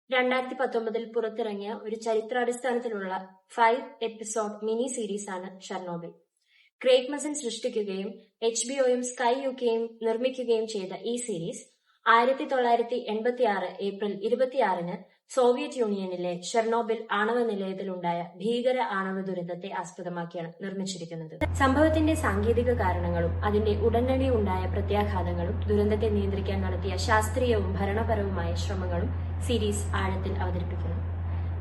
2019 പുറത്തിറങ്ങിയ ഒരു ചരിത്രാടിസ്ഥാനത്തിലുള്ള 5 episode mini series ആണ് ഷെർണോബിൽ. ക്രെയ്ഗ് മസൻ സൃഷ്ടിക്കുകയും HBO-യും സ്കൈ UKയും നിർമ്മിക്കുകയും ചെയ്ത ഈ സീരീസ് 1986 ഏപ്രിൽ 26-ന് സോവിയറ്റ് യൂണിയനിലെ ഷെർണോബിൽ ആണവ നിലയത്തിലുണ്ടായ ഭീകര ആണവ ദുരന്തത്തെ ആസ്പദമാക്കിയാണ് നിർമ്മിച്ചിരിക്കുന്നത്. സംഭവത്തിന്റെ സാങ്കേതിക കാരണങ്ങളും അതിന്റെ ഉടനടി ഉണ്ടായ പ്രത്യാഘാതങ്ങളും ദുരന്തത്തെ നിയന്ത്രിക്കാൻ നടത്തിയ ശാസ്ത്രീയവും ഭരണപരവുമായ ശ്രമങ്ങളും സീരീസ് ആഴത്തിൽ അവതരിപ്പിക്കുന്നു.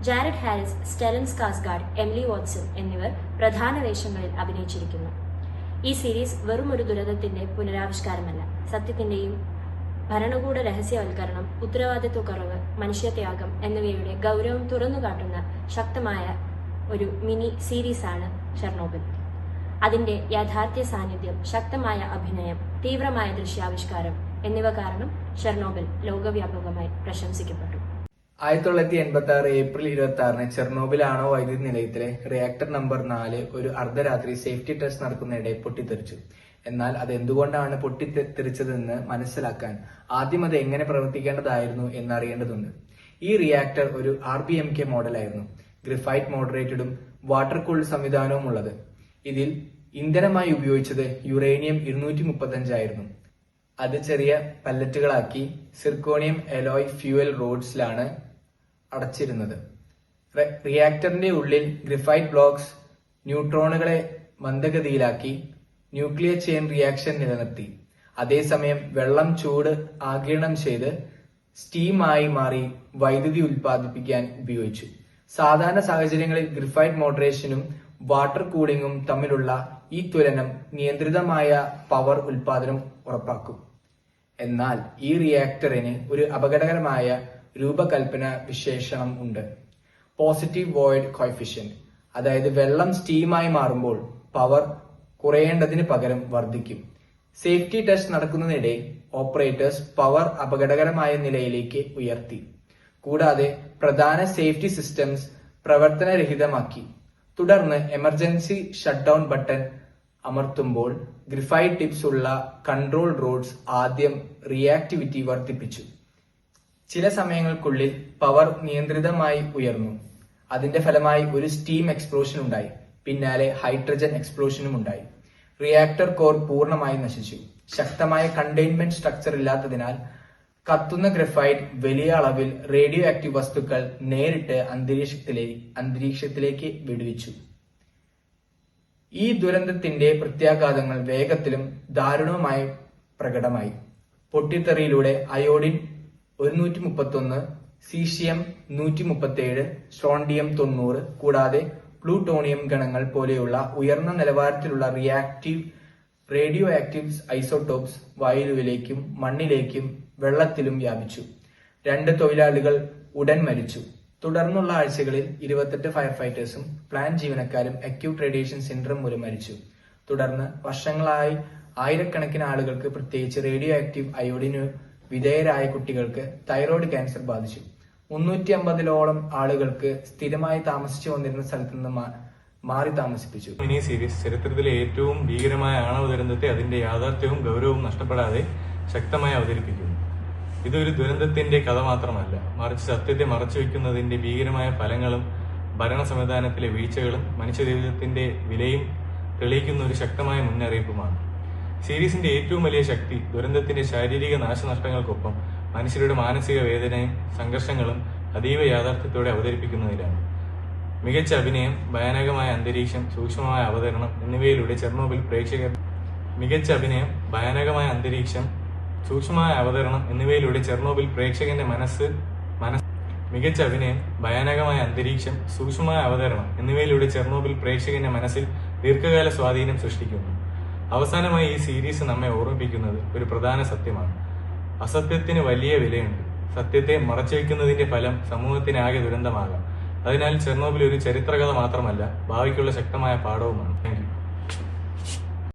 Jared Haris, സ്റ്റെലൻ Skarsgard, Emily Watson എന്നിവർ പ്രധാന വേഷങ്ങളിൽ അഭിനയിച്ചിരിക്കുന്നു. ഈ സീരീസ് വെറും ഒരു ദുരന്തത്തിന്റെ പുനരാവിഷ്കാരമല്ല, സത്യത്തിന്റെയും ഭരണകൂട രഹസ്യവൽക്കരണം, ഉത്തരവാദിത്വക്കുറവ്, മനുഷ്യത്യാഗം എന്നിവയുടെ ഗൗരവം തുറന്നുകാട്ടുന്ന ശക്തമായ ഒരു മിനി സീരീസാണ് ഷെർണോബിൽ. അതിന്റെ യാഥാർത്ഥ്യ സാന്നിധ്യം, ശക്തമായ അഭിനയം, തീവ്രമായ ദൃശ്യാവിഷ്കാരം എന്നിവ കാരണം ഷെർണോബിൽ ലോകവ്യാപകമായി പ്രശംസിക്കപ്പെട്ടു. 1986 ഏപ്രിൽ 26-ന് ചെർണോബിൽ ആണവ വൈദ്യുതി നിലയത്തിലെ റിയാക്ടർ നമ്പർ 4 ഒരു അർദ്ധരാത്രി സേഫ്റ്റി ടെസ്റ്റ് നടക്കുന്നതിനിടെ പൊട്ടിത്തെറിച്ചു. എന്നാൽ അത് എന്തുകൊണ്ടാണ് പൊട്ടിത്തെറിച്ചതെന്ന് മനസ്സിലാക്കാൻ ആദ്യം അത് എങ്ങനെ പ്രവർത്തിക്കേണ്ടതായിരുന്നു എന്നറിയേണ്ടതുണ്ട്. ഈ റിയാക്ടർ ഒരു RBMK മോഡലായിരുന്നു. ഗ്രിഫൈറ്റ് മോഡറേറ്റഡും വാട്ടർ കൂൾഡ് സംവിധാനവും ഉള്ളത്. ഇതിൽ ഇന്ധനമായി ഉപയോഗിച്ചത് യുറേനിയം 235 ആയിരുന്നു. അത് ചെറിയ പല്ലറ്റുകളാക്കി സിർക്കോണിയം എലോയ് ഫ്യൂവൽ റോഡ്സിലാണ് അടച്ചിരുന്നത്. റിയാക്ടറിന്റെ ഉള്ളിൽ ഗ്രിഫൈറ്റ് ബ്ലോക്സ് ന്യൂട്രോണുകളെ മന്ദഗതിയിലാക്കി ന്യൂക്ലിയർ ചെയിൻ റിയാക്ഷൻ നിലനിർത്തി. അതേസമയം വെള്ളം ചൂട് ആഗിരണം ചെയ്ത് സ്റ്റീമായി മാറി വൈദ്യുതി ഉൽപ്പാദിപ്പിക്കാൻ ഉപയോഗിച്ചു. സാധാരണ സാഹചര്യങ്ങളിൽ ഗ്രിഫൈറ്റ് മോഡറേഷനും വാട്ടർ കൂളിംഗും തമ്മിലുള്ള ഈ തുലനം നിയന്ത്രിതമായ പവർ ഉൽപാദനം ഉറപ്പാക്കും. എന്നാൽ ഈ റിയാക്ടറിന് ഒരു അപകടകരമായ രൂപകൽപ്പന വിശേഷണം ഉണ്ട്: പോസിറ്റീവ് വോയിഡ് കോഎഫിഷ്യന്റ്. അതായത് വെള്ളം സ്റ്റീമായി മാറുമ്പോൾ പവർ കുറയേണ്ടതിന് പകരം വർദ്ധിക്കും. സേഫ്റ്റി ടെസ്റ്റ് നടക്കുന്നതിനിടെ ഓപ്പറേറ്റേഴ്സ് പവർ അപകടകരമായ നിലയിലേക്ക് ഉയർത്തി. കൂടാതെ പ്രധാന സേഫ്റ്റി സിസ്റ്റംസ് പ്രവർത്തനരഹിതമാക്കി. തുടർന്ന് എമർജൻസി ഷട്ട് ഡൗൺ ബട്ടൺ അമർത്തുമ്പോൾ ഗ്രിഫൈറ്റ് ടിപ്സ് ഉള്ള കൺട്രോൾ റോഡ്സ് ആദ്യം റിയാക്ടിവിറ്റി വർദ്ധിപ്പിച്ചു. ചില സമയങ്ങൾക്കുള്ളിൽ പവർ നിയന്ത്രിതമായി ഉയർന്നു. അതിന്റെ ഫലമായി ഒരു സ്റ്റീം എക്സ്പ്ലോഷൻ ഉണ്ടായി. പിന്നാലെ ഹൈഡ്രജൻ എക്സ്പ്ലോഷനും ഉണ്ടായി. റിയാക്ടർ കോർ പൂർണ്ണമായി നശിച്ചു. ശക്തമായ കണ്ടെയ്ൻമെന്റ് സ്ട്രക്ചർ ഇല്ലാത്തതിനാൽ കത്തുന്ന ഗ്രഫൈറ്റ് വലിയ അളവിൽ റേഡിയോ ആക്റ്റീവ് വസ്തുക്കൾ നേരിട്ട് അന്തരീക്ഷത്തിലേക്ക് വിടുവിച്ചു. ഈ ദുരന്തത്തിന്റെ പ്രത്യാഘാതങ്ങൾ വേഗത്തിലും ദാരുണവുമായി പ്രകടമായി. പൊട്ടിത്തെറിയിലൂടെ അയോഡിൻ 131, സീഷ്യം 137, സ്ട്രോണ്ടിയം 90 കൂടാതെ പ്ലൂട്ടോണിയം ഗണങ്ങൾ പോലെയുള്ള ഉയർന്ന നിലവാരത്തിലുള്ള റേഡിയോ ആക്റ്റീവ് ഐസോടോപ്സ് വായുവിലേക്കും മണ്ണിലേക്കും വെള്ളത്തിലും വ്യാപിച്ചു. 2 തൊഴിലാളികൾ ഉടൻ മരിച്ചു. തുടർന്നുള്ള ആഴ്ചകളിൽ 28 ഫയർ ഫൈറ്റേഴ്സും പ്ലാന്റ് ജീവനക്കാരും അക്യൂട്ട് റേഡിയേഷൻ സിൻഡ്രോം മൂലം മരിച്ചു. തുടർന്ന് വർഷങ്ങളായി ആയിരക്കണക്കിന് ആളുകൾക്ക്, പ്രത്യേകിച്ച് റേഡിയോ ആക്റ്റീവ് അയോഡിനു വിധേയരായ കുട്ടികൾക്ക് തൈറോയ്ഡ് ക്യാൻസർ ബാധിച്ചു. 350-ഓളം ആളുകൾക്ക് സ്ഥിരമായി താമസിച്ചു വന്നിരുന്ന സ്ഥലത്ത് നിന്ന് മാറി താമസിപ്പിച്ചു. മിനി സീരീസ് ചരിത്രത്തിലെ ഏറ്റവും ഭീകരമായ ആണവ ദുരന്തത്തെ അതിന്റെ യാഥാർത്ഥ്യവും ഗൗരവവും നഷ്ടപ്പെടാതെ ശക്തമായി അവതരിപ്പിക്കുന്നു. ഇതൊരു ദുരന്തത്തിന്റെ കഥ മാത്രമല്ല, മറിച്ച് സത്യത്തെ മറച്ചുവെക്കുന്നതിന്റെ ഭീകരമായ ഫലങ്ങളും ഭരണ സംവിധാനത്തിലെ വീഴ്ചകളും മനുഷ്യജീവിതത്തിന്റെ വിലയും തെളിയിക്കുന്ന ഒരു ശക്തമായ മുന്നറിയിപ്പുമാണ്. സീരീസിന്റെ ഏറ്റവും വലിയ ശക്തി ദുരന്തത്തിന്റെ ശാരീരിക നാശനഷ്ടങ്ങൾക്കൊപ്പം മനുഷ്യരുടെ മാനസിക വേദനയും സംഘർഷങ്ങളും അതീവ യാഥാർത്ഥ്യത്തോടെ അവതരിപ്പിക്കുന്നതിലാണ്. മികച്ച അഭിനയം, ഭയാനകമായ അന്തരീക്ഷം, സൂക്ഷ്മമായ അവതരണം എന്നിവയിലൂടെ ചെർണോബിൽ പ്രേക്ഷകന്റെ മനസ്സിൽ ദീർഘകാല സ്വാധീനം സൃഷ്ടിക്കുന്നു. അവസാനമായി ഈ സീരീസ് നമ്മെ ഓർമ്മിപ്പിക്കുന്നത് ഒരു പ്രധാന സത്യമാണ്: അസത്യത്തിന് വലിയ വിലയുണ്ട്. സത്യത്തെ മറച്ചുവെക്കുന്നതിന്റെ ഫലം സമൂഹത്തിനാകെ ദുരന്തമാകാം. അതിനാൽ ചെർണോബിൽ ഒരു ചരിത്രകഥ മാത്രമല്ല, ഭാവിക്കുള്ള ശക്തമായ പാഠവുമാണ്. Thank you.